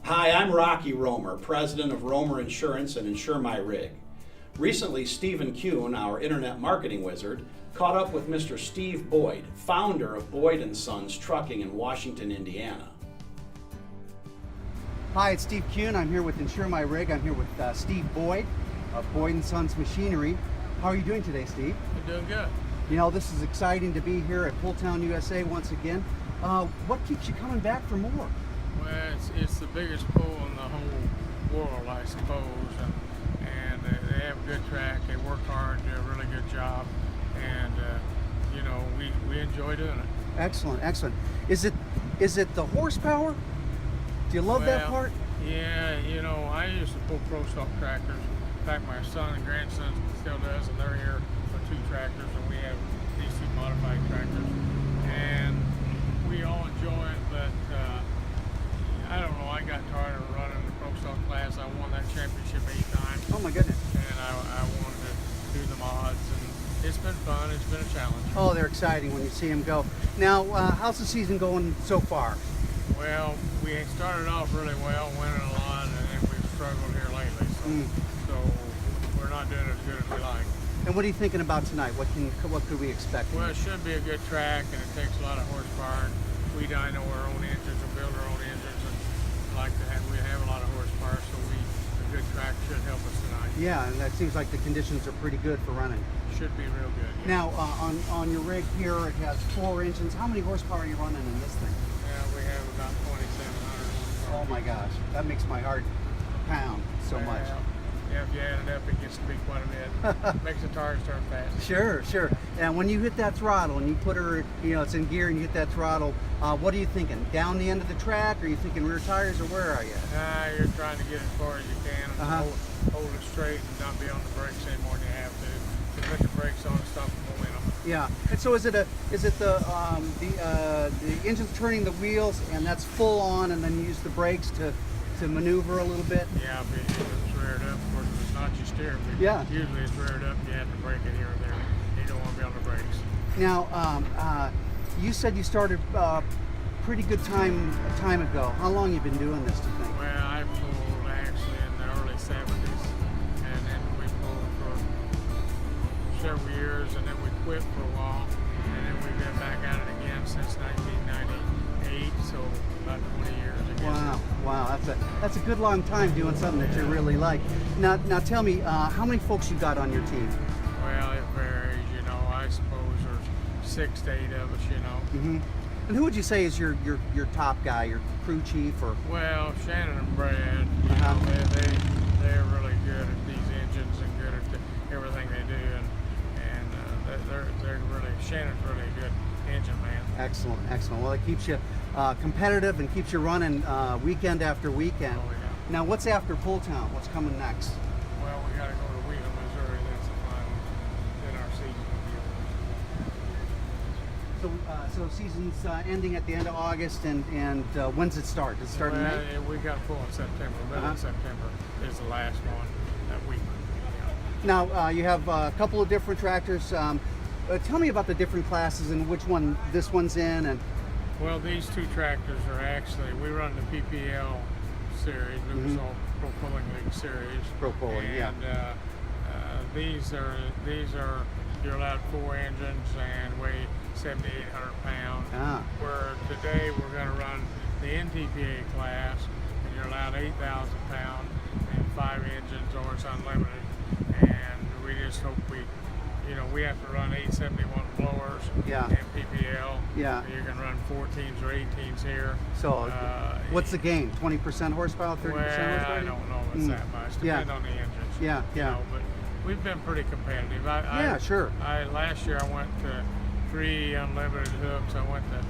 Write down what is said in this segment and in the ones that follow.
Hi, I'm Rocky Romer, president of Romer Insurance and Insure My Rig. Recently, Stephen Kuhn, our internet marketing wizard, caught up with Mr. Steve Boyd, founder of Boyd & Sons Trucking in Washington, Indiana. Hi, it's Steve Kuhn. I'm here with Insure My Rig. I'm here with Steve Boyd of Boyd & Sons Machinery. How are you doing today, Steve? I'm doing good. You know, this is exciting to be here at Pulltown, USA once again. What keeps you coming back for more? Well, it's the biggest pool in the whole world, I suppose, and they have a good track. They work hard, do a really good job, and you know, we enjoy doing it. Excellent, excellent. Is it the horsepower? Do you love that part? Yeah, you know, I used to pull pro stock tractors. In fact, my son and grandson still does, and they're here for 2 tractors, and we have these 2 modified tractors, and we all enjoy it, but I don't know, I got tired of running the pro stock class. I won that championship 8 times. Oh my goodness. And I wanted to do the mods, and it's been fun. It's been a challenge. Oh, they're exciting when you see them go. Now, how's the season going so far? Well, we started off really well, winning a lot, and then we've struggled here lately. So we're not doing as good as we like. And what are you thinking about tonight? What could we expect? Well, it should be a good track, and it takes a lot of horsepower. We dyno our own engines or build our own engines, and we have a lot of horsepower, so a good track should help us tonight. Yeah, and that seems like the conditions are pretty good for running. Should be real good. Yeah. Now, on your rig here, it has 4 engines. How many horsepower are you running in this thing? Yeah, we have about 2,700. Oh my gosh, that makes my heart pound so much. Yeah, if you add it up, it gets to be quite a bit. Makes the tires turn fast. Sure, sure. And when you hit that throttle and you put her, you know, it's in gear and you hit that throttle, what are you thinking? Down the end of the track? Are you thinking rear tires, or where are you? You're trying to get as far as you can and hold it straight and not be on the brakes any more than you have to. Just put the brakes on and stop the momentum. Yeah. And so is it the engine's turning the wheels and that's full on, and then you use the brakes to maneuver a little bit? Yeah, but if it's reared up, of course, it's not your steering wheel. Yeah. Usually it's reared up, you have to brake it here or there. You don't want to be on the brakes. Now, you said you started pretty good time ago. How long you been doing this, do you think? Well, I pulled actually in the early 70s, and then we pulled for several years, and then we quit for a while, and then we've been back at it again since 1998, so about 20 years, I guess. Wow, that's a good long time doing something that you really like. Now tell me, how many folks you got on your team? Well, it varies, you know. I suppose there's 6 to 8 of us, you know. Mm-hmm. And who would you say is your top guy, your crew chief, or? Well, Shannon and Brad, you know, they're really good at these engines and good at everything they do, and they're really, Shannon's really a good engine man. Excellent, excellent. Well, it keeps you competitive and keeps you running weekend after weekend. Oh, yeah. Now, what's after Pulltown? What's coming next? Well, we got to go to Wheeling, Missouri. That's the final. Then our season will be over. So season's ending at the end of August, and when's it start? Does it start in May? Yeah, we got full in September. Middle of September is the last one that week. Now, you have a couple of different tractors. Tell me about the different classes and which one this one's in. And well, these 2 tractors are actually, we run the PPL series, Lucas Oil Pro Pulling League series. Pro Pulling, yeah. And these are you're allowed 4 engines and weigh 7,800 pounds. Where today we're going to run the NTPA class, and you're allowed 8,000 pounds and 5 engines, or it's unlimited. And we just hope we have to run 871 blowers in PPL. Yeah. You can run 14s or 18s here. So, what's the gain? 20% horsepower, 30% horsepower? I don't know if it's that much. Depends on the engines. Yeah. You know, but we've been pretty competitive. Sure. Last year I went to 3 unlimited hooks. I went to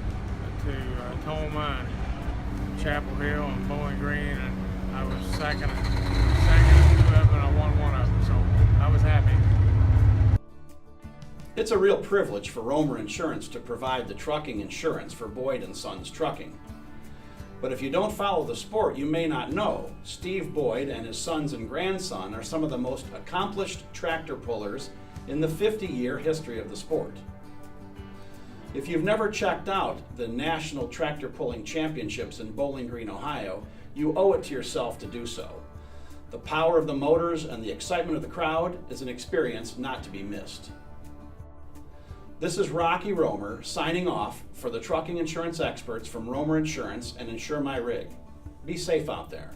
Toma and Chapel Hill and Bowling Green, and I was second in 2 of them, and I won 1 of them. So I was happy. It's a real privilege for Romer Insurance to provide the trucking insurance for Boyd & Sons Trucking. But if you don't follow the sport, you may not know Steve Boyd and his sons and grandson are some of the most accomplished tractor pullers in the 50-year history of the sport. If you've never checked out the National Tractor Pulling Championships in Bowling Green, Ohio, You owe it to yourself to do so. The power of the motors and the excitement of the crowd is an experience not to be missed. This is Rocky Romer signing off for the trucking insurance experts from Romer Insurance and Insure My Rig. Be safe out there.